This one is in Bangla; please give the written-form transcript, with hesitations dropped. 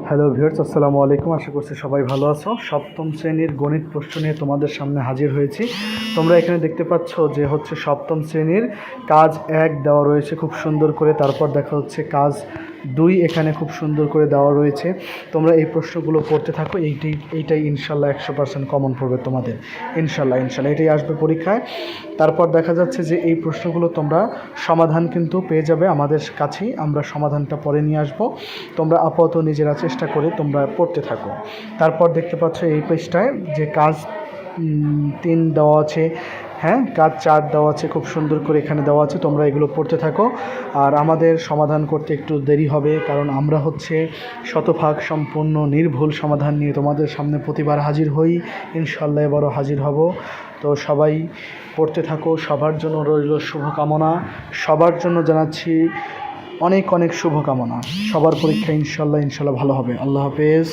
হ্যালো ভিউয়ার্স, আসসালামু আলাইকুম। আশা করছি সবাই ভালো আছো। সপ্তম শ্রেণীর গণিত প্রশ্ন নিয়ে তোমাদের সামনে হাজির হয়েছি। তোমরা এখানে দেখতে পাচ্ছ যে সপ্তম শ্রেণীর কাজ 1 দেওয়া রয়েছে খুব সুন্দর করে। তারপর দেখা হচ্ছে কাজ 2 এখানে খুব সুন্দর করে দেওয়া রয়েছে। তোমরা এই প্রশ্নগুলো পড়তে থাকো। এইটাই ইনশাল্লাহ 100% কমন পড়বে তোমাদের। ইনশাল্লাহ এটাই আসবে পরীক্ষায়। তারপর দেখা যাচ্ছে যে এই প্রশ্নগুলো তোমরা সমাধান কিন্তু পেয়ে যাবে আমাদের কাছেই। আমরা সমাধানটা পরে নিয়ে আসবো। তোমরা আপাতত নিজেরা চেষ্টা করে তোমরা পড়তে থাকো। তারপর দেখতে পাচ্ছ এই পেজটায় যে কাজ 3 দেওয়া আছে, হ্যাঁ, কাজ 4 দেওয়া আছে, খুব সুন্দর করে এখানে দেওয়া আছে। তোমরা এগুলো পড়তে থাকো। আর আমাদের সমাধান করতে একটু দেরি হবে, কারণ আমরা শতভাগ সম্পূর্ণ নির্ভুল সমাধান নিয়ে তোমাদের সামনে প্রতিবার হাজির হই। ইনশাল্লাহ এবারও হাজির হব। তো সবাই পড়তে থাকো। সবার জন্য রইল শুভকামনা। সবার জন্য জানাচ্ছি অনেক অনেক শুভকামনা। সবার পরীক্ষা ইনশাল্লাহ ভালো হবে। আল্লাহ হাফেজ।